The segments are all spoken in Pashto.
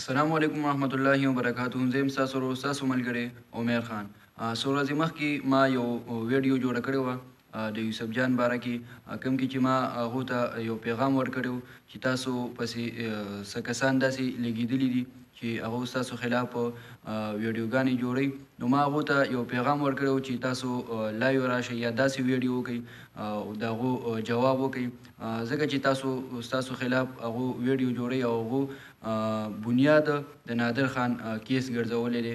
السلام علیکم ورحمۃ اللہ وبرکاتہ. زه یم ستاسو ورور ستاسو ملګری عمیر خان. څو ورځې مخکې ما یو ویډیو جوړه کړې وه د یوسف جان باره کې، کوم کې چې ما هغو ته یو پیغام ورکړی و چې تاسو پسې څه کسان داسې لګېدلي دي چې هغو ستاسو خلاف ویډیوګانې جوړوي. نو ما هغو ته یو پیغام ورکړی و چې تاسو لایو راشئ یا داسې ویډیو وکړئ او د هغو جواب وکړئ، ځکه چې ستاسو خلاف هغو ویډیو جوړوي او هغو بنیاد د نادر خان کیس ګرځولی دی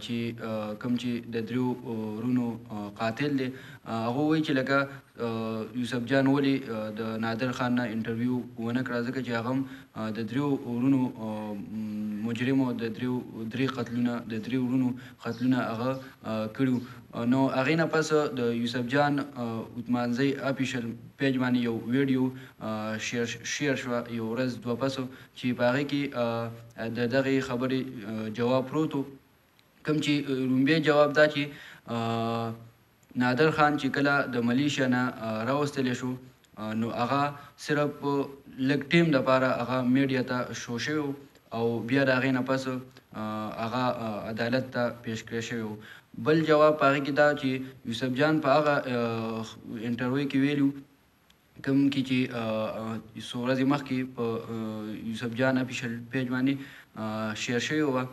چې کوم چې د دریو ورونو قاتل دی. هغه وایي چې لکه یوسف جان ولې د نادر خان نه انټرویو ونه کړه، ځکه چې هغه هم د دریو ورونو مجرم او د دریو ورونو قتلونه هغه کړي. نو هغې نه پس د یوسف جان عثمانزی اپیشل پیج باندې یو ویډیو شیر شوه یو ورځ دوه پسو، چې په هغې کې د دغې خبرې جواب پروت و. کوم چې لومبی جواب دا چې نادر خان چې کله د ملیشیا نه راوستلی شو نو هغه صرف لږ ټیم دپاره هغه میډیا ته شو شوی او بیا د هغې نه پس هغه عدالت ته پیش کړی شوی و. بل جواب په هغې کې دا چې یوسف جان په هغه انټرویو کې ویلي کوم کې چې څو ورځې مخکې په یوسف جان اپیشل پیج باندې شیر شوی وه،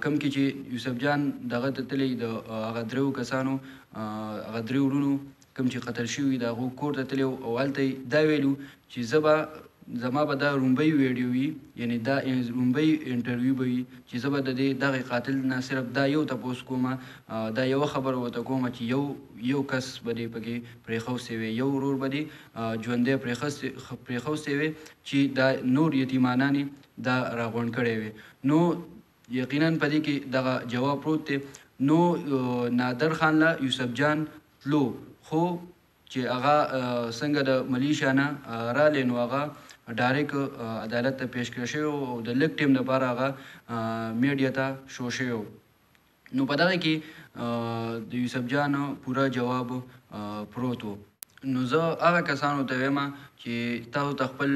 کوم کې چې یوسف جان دغه ته تللی د هغه دریو کسانو هغه دریو ورونو کوم چې قتل شوي د هغو کور ته تللی او هلته یې دا ویلي چې زما به دا لومبی ویډیو وي، یعنی دا لومبی انټرویو به وي چې زه به د دغې قاتل نه صرف دا یو تپوس کوم، دا یوه خبره ورته کوم چې یو کس به دې پکې پرېښوستی وی، یو ورور به دې ژوندی پرېښوستی وی چې دا نور یتیمانان یې دا راغونډ کړی وی. نو یقینا په دې کې دغه جواب پروت دی. نو نادر خان له یوسف جان تلو، خو چې هغه څنګه د ملیشیا نه رالی نو هغه ډایرکټ عدالت ته پیش کړی شوی او د لږ ټیم دپاره هغه میډیا ته شو شوی و. نو په دغه کې د یوسف جان پوره جواب پروت و. نو زه هغه کسانو ته وایم چې تاسو ته خپل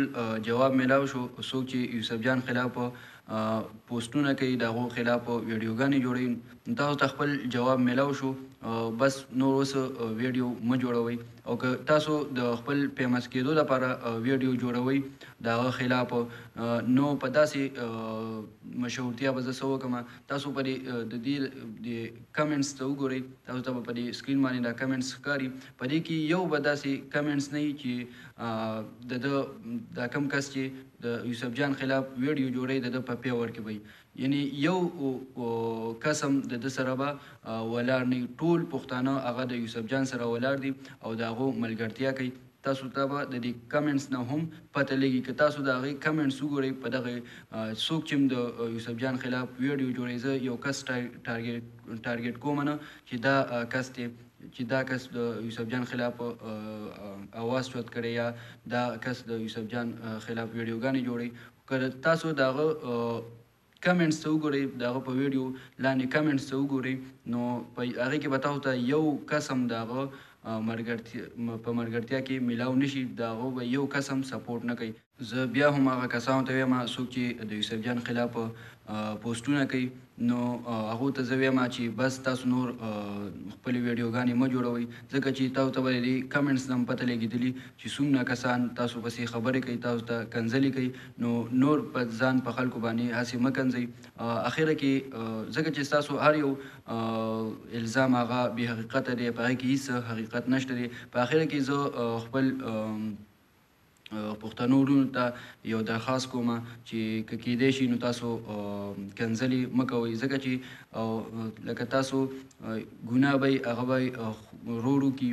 جواب میلاو شو، څوک چې یوسف جان خلاف پوسټونه کوي د هغو خلاف ویډیوګانې جوړوي، تاسو ته خپل جواب میلاو شو، بس نور اوس ویډیو مه جوړوئ. او که تاسو د خپل فیمس کېدو لپاره ویډیو جوړوئ د هغه خلاف نو په داسې مشهورتیا به زه څه وکړم، تاسو په دې د دې د کمنټس ته وګورئ، تاسو ته به په دې سکرین باندې دا کمنټس ښکاري. په دې کې یو به داسې کمنټس نه وي چې د ده دا کم کس چې د یوسف جان خلاف ویډیو جوړوي د ده په پیور کې به یعنی یو قسم د ده سره به ولاړ نه وي. ټول پښتانه هغه د یوسف جان سره ولاړ دي او د هغو ملګرتیا کوي. تاسو ته به د دې کمنټس نه هم پته لګي که تاسو د هغې کمنټس وګورئ په دغه څوک چې د یوسف جان خلاف ویډیو جوړوي، زه یو کس ټارګیټ کوم نه چې دا کس دی چې دا کس د یوسف جان خلاف اواز چوت کړی یا دا کس د یوسف جان خلاف ویډیوګانې جوړوي. که تاسو د هغه کمنټس ته وګورئ، د هغه په ویډیو لاندې کمنټس ته وګورئ، نو په هغې کې به تاسو ته یو قسم د هغه په ملګرتیا کې میلاو نشي، د هغو به یو قسم سپورټ نه کوي. زه بیا هم هغه کسانو ته وایم څوک چې د یوسف جان خلاف پوسټونه کوي نو هغو ته زه وایم چې بس تاسو نور خپلې ویډیوګانې مه جوړوئ، ځکه چې تاسو ته به د دې کمنټس نه هم پته لګېدلي چې څومره کسان تاسو پسې خبرې کوي، تاسو ته کنځلې کوي. نو نور په ځان په خلکو باندې هسې مه کنځئ. اخره کې ځکه چې ستاسو هر یو الزام هغه بې حقیقته دی، په هغې کې هېڅ حقیقت نشته دی. په اخره کې زه خپل پښتنو وروڼو ته یو درخواست کوم چې که کیدی شي نو تاسو کنځلې مه کوئ، ځکه چې لکه تاسو ګناه به یې هغه به یې روړ وکړي،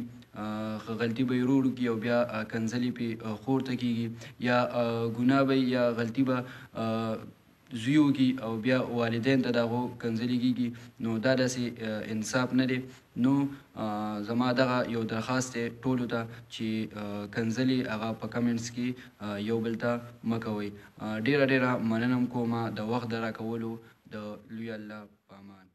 غلطي به یې روړ وکړي او بیا کنځلې پرې خورته کېږي، یا ګناه به یا غلطي به زوی وکړي او بیا والدین ته د هغو کنځلې کېږي. نو دا داسې انصاف نه دی. نو زما دغه یو درخواست دی ټولو ته چې کنځلې هغه په کمنټس کې یو بل ته مه کوئ. ډېره مننه کوم د وخت د راکولو د لوی الله په امان.